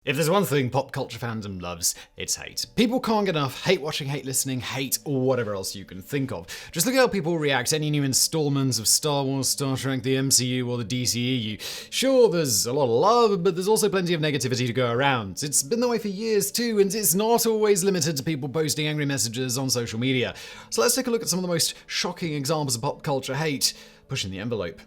If there's one thing pop culture fandom loves, it's hate. People can't get enough hate watching, hate listening, hate, or whatever else you can think of. Just look at how people react to any new installments of Star Wars, Star Trek, the MCU, or the DCEU. Sure, there's a lot of love, but there's also plenty of negativity to go around. It's been that way for years too, and it's not always limited to people posting angry messages on social media. So let's take a look at some of the most shocking examples of pop culture hate pushing the envelope.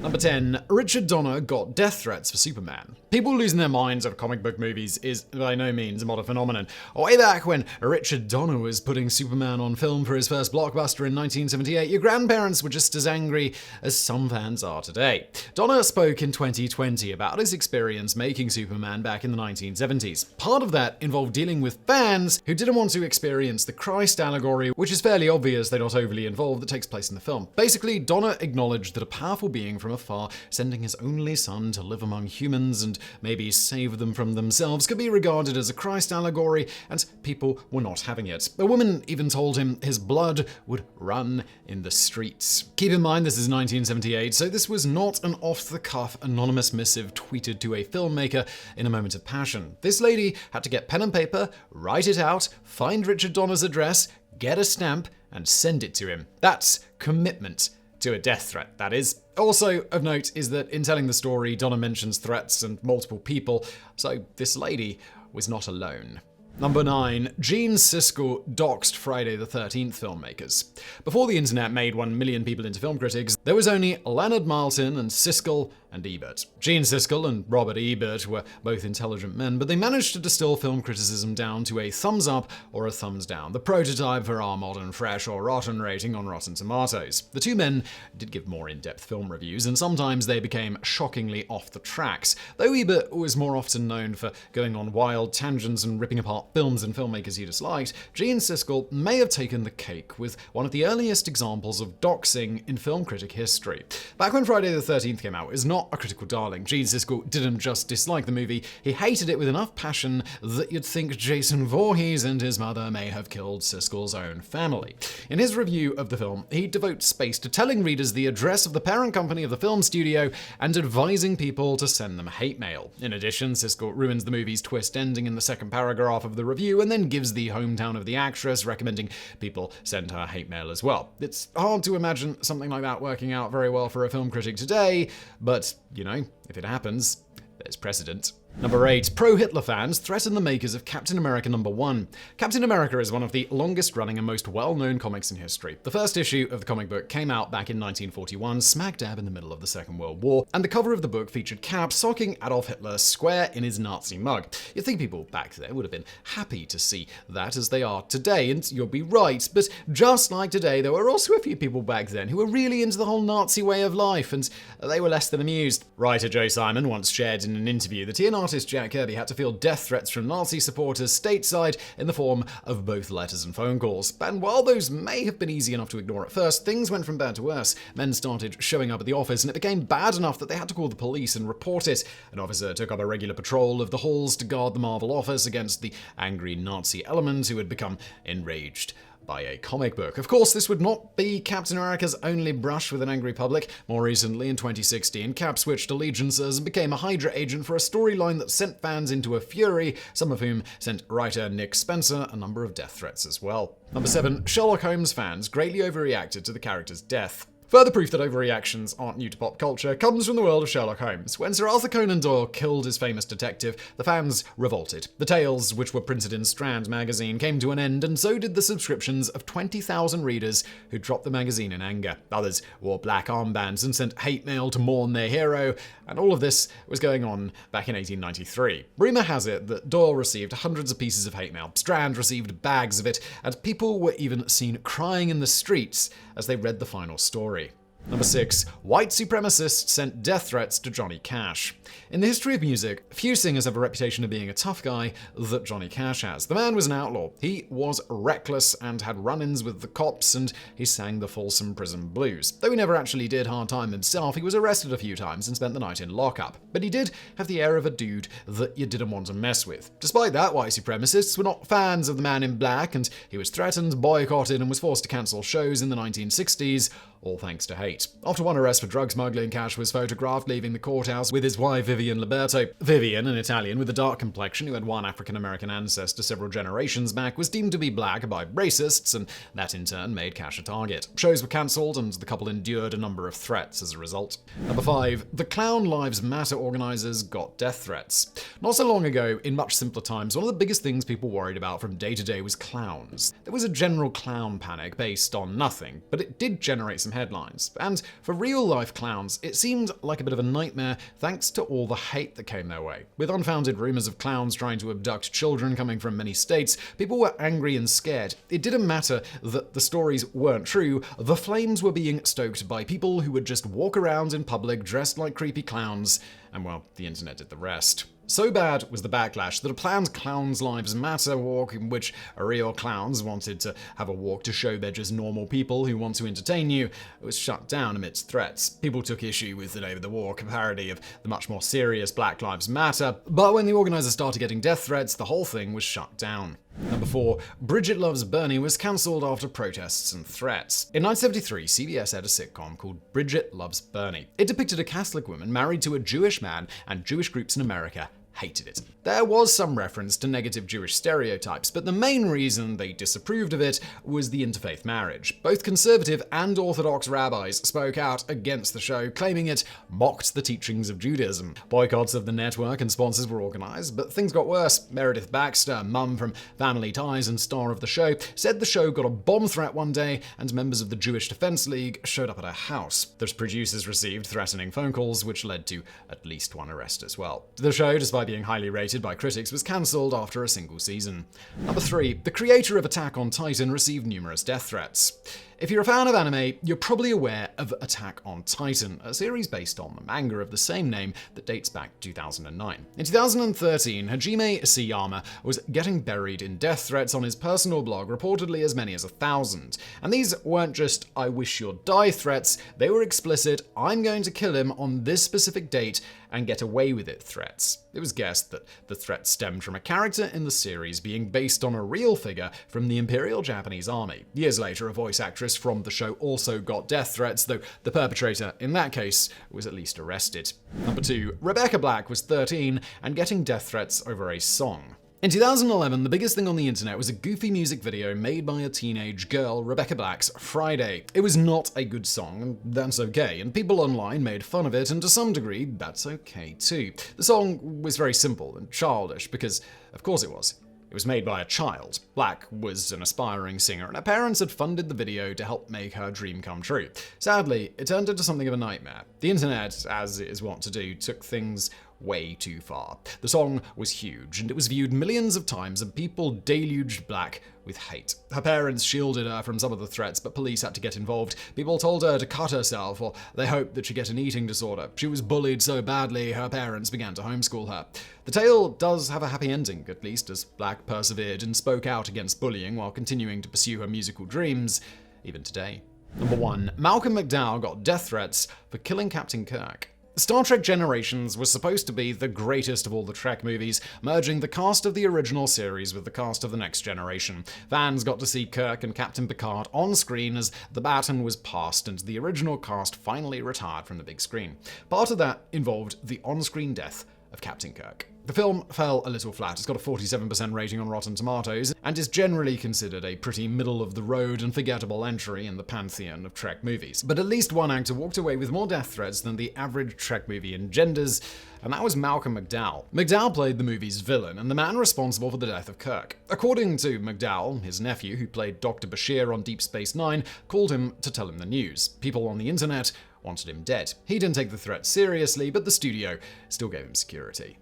Number 10. Richard Donner got death threats for Superman. People losing their minds over comic book movies is by no means a modern phenomenon. Way back when Richard Donner was putting Superman on film for his first blockbuster in 1978, your grandparents were just as angry as some fans are today. Donner spoke in 2020 about his experience making Superman back in the 1970s. Part of that involved dealing with fans who didn't want to experience the Christ allegory, which is fairly obvious they're not overly involved, that takes place in the film. Basically, Donner acknowledged that a powerful being from afar, sending his only son to live among humans and maybe save them from themselves, could be regarded as a Christ allegory, and people were not having it. A woman even told him his blood would run in the streets. Keep in mind this is 1978, so this was not an off-the-cuff anonymous missive tweeted to a filmmaker in a moment of passion. This lady had to get pen and paper, write it out, find Richard Donner's address, get a stamp, and send it to him. That's commitment to a death threat, that is. Also of note is that in telling the story, Donner mentions threats and multiple people, so this lady was not alone. Number 9. Gene Siskel doxed Friday the 13th filmmakers. Before the internet made 1 million people into film critics, there was only Leonard Maltin and Siskel and Ebert. Gene Siskel and Robert Ebert were both intelligent men, but they managed to distill film criticism down to a thumbs up or a thumbs down, the prototype for our modern fresh or rotten rating on Rotten Tomatoes. The two men did give more in-depth film reviews, and sometimes they became shockingly off the tracks. Though Ebert was more often known for going on wild tangents and ripping apart films and filmmakers he disliked, Gene Siskel may have taken the cake with one of the earliest examples of doxing in film critic history. Back when Friday the 13th came out, it was not a critical darling. Gene Siskel didn't just dislike the movie, he hated it with enough passion that you'd think Jason Voorhees and his mother may have killed Siskel's own family. In his review of the film, he devotes space to telling readers the address of the parent company of the film studio and advising people to send them hate mail. In addition, Siskel ruins the movie's twist ending in the second paragraph of the review and then gives the hometown of the actress, recommending people send her hate mail as well. It's hard to imagine something like that working out very well for a film critic today, but if it happens, there's precedent. Number 8. Pro-Hitler fans threaten the makers of Captain America #1. Captain America is one of the longest-running and most well-known comics in history. The first issue of the comic book came out back in 1941, smack dab in the middle of the Second World War, and the cover of the book featured Cap socking Adolf Hitler square in his Nazi mug. You'd think people back then would have been happy to see that as they are today, and you'll be right, but just like today, there were also a few people back then who were really into the whole Nazi way of life, and they were less than amused. Writer Joe Simon once shared in an interview that he and artist Jack Kirby had to field death threats from Nazi supporters stateside in the form of both letters and phone calls. And while those may have been easy enough to ignore at first, things went from bad to worse. Men started showing up at the office, and it became bad enough that they had to call the police and report it. An officer took up a regular patrol of the halls to guard the Marvel office against the angry Nazi element who had become enraged by a comic book. Of course, this would not be Captain America's only brush with an angry public. More recently, in 2016, Cap switched allegiances and became a Hydra agent for a storyline that sent fans into a fury, some of whom sent writer Nick Spencer a number of death threats as well. Number 7. Sherlock Holmes fans greatly overreacted to the character's death. Further proof that overreactions aren't new to pop culture comes from the world of Sherlock Holmes. When Sir Arthur Conan Doyle killed his famous detective, the fans revolted. The tales, which were printed in Strand magazine, came to an end, and so did the subscriptions of 20,000 readers who dropped the magazine in anger. Others wore black armbands and sent hate mail to mourn their hero, and all of this was going on back in 1893. Rumour has it that Doyle received hundreds of pieces of hate mail, Strand received bags of it, and people were even seen crying in the streets as they read the final story. Number 6. White supremacists sent death threats to Johnny Cash. In the history of music, few singers have a reputation of being a tough guy that Johnny Cash has. The man was an outlaw. He was reckless and had run-ins with the cops, and he sang the Folsom Prison Blues. Though he never actually did hard time himself, he was arrested a few times and spent the night in lockup. But he did have the air of a dude that you didn't want to mess with. Despite that, white supremacists were not fans of the Man in Black, and he was threatened, boycotted, and was forced to cancel shows in the 1960s, all thanks to hate. After one arrest for drug smuggling, Cash was photographed leaving the courthouse with his wife Vivian Liberto. Vivian, an Italian with a dark complexion who had one African-American ancestor several generations back, was deemed to be black by racists, and that in turn made Cash a target. Shows were cancelled, and the couple endured a number of threats as a result. Number 5. The Clown Lives Matter organizers got death threats. Not so long ago, in much simpler times, one of the biggest things people worried about from day to day was clowns. There was a general clown panic based on nothing, but it did generate some headlines. And for real-life clowns, it seemed like a bit of a nightmare thanks to all the hate that came their way. With unfounded rumors of clowns trying to abduct children coming from many states, people were angry and scared. It didn't matter that the stories weren't true, the flames were being stoked by people who would just walk around in public dressed like creepy clowns, and well, the internet did the rest. So bad was the backlash that a planned Clowns Lives Matter walk, in which real clowns wanted to have a walk to show they're just normal people who want to entertain you, was shut down amidst threats. People took issue with the name of the walk, a parody of the much more serious Black Lives Matter, but when the organizers started getting death threats, the whole thing was shut down. Number 4. Bridget Loves Bernie was cancelled after protests and threats. In 1973, CBS aired a sitcom called Bridget Loves Bernie. It depicted a Catholic woman married to a Jewish man, and Jewish groups in America hated it. There was some reference to negative Jewish stereotypes, but the main reason they disapproved of it was the interfaith marriage. Both conservative and Orthodox rabbis spoke out against the show, claiming it mocked the teachings of Judaism. Boycotts of the network and sponsors were organized, but things got worse. Meredith Baxter, mum from Family Ties and star of the show, said the show got a bomb threat one day, and members of the Jewish Defense League showed up at her house. The producers received threatening phone calls, which led to at least one arrest as well. The show, despite being highly rated by critics, was cancelled after a single season. Number 3. The creator of Attack on Titan received numerous death threats. If you're a fan of anime, you're probably aware of Attack on Titan, a series based on the manga of the same name that dates back to 2009. In 2013, Hajime Isayama was getting buried in death threats on his personal blog, reportedly as many as 1,000. And these weren't just "I wish you'd die" threats, they were explicit "I'm going to kill him on this specific date and get away with it" threats. It was guessed that the threat stemmed from a character in the series being based on a real figure from the Imperial Japanese Army. Years later, a voice actress from the show also got death threats, though the perpetrator, in that case, was at least arrested. Number 2. Rebecca Black was 13 and getting death threats over a song. In 2011, the biggest thing on the internet was a goofy music video made by a teenage girl, Rebecca Black's Friday. It was not a good song, and that's okay, and people online made fun of it, and to some degree, that's okay too. The song was very simple and childish, because of course it was. It was made by a child. Black was an aspiring singer, and her parents had funded the video to help make her dream come true. Sadly, it turned into something of a nightmare. The internet, as it is wont to do, took things way too far. The song was huge, and it was viewed millions of times, and people deluged Black with hate. Her parents shielded her from some of the threats, but police had to get involved. People told her to cut herself, or they hoped that she'd get an eating disorder. She was bullied so badly, her parents began to homeschool her. The tale does have a happy ending, at least, as Black persevered and spoke out against bullying while continuing to pursue her musical dreams, even today. Number 1. Malcolm McDowell got death threats for killing Captain Kirk. Star Trek Generations was supposed to be the greatest of all the Trek movies, merging the cast of the original series with the cast of The Next Generation. Fans got to see Kirk and Captain Picard on screen as the baton was passed and the original cast finally retired from the big screen. Part of that involved the on-screen death of Captain Kirk. The film fell a little flat. It's got a 47% rating on Rotten Tomatoes, and is generally considered a pretty middle-of-the-road and forgettable entry in the pantheon of Trek movies. But at least one actor walked away with more death threats than the average Trek movie engenders, and that was Malcolm McDowell. McDowell played the movie's villain, and the man responsible for the death of Kirk. According to McDowell, his nephew, who played Dr. Bashir on Deep Space Nine, called him to tell him the news. People on the internet wanted him dead. He didn't take the threat seriously, but the studio still gave him security.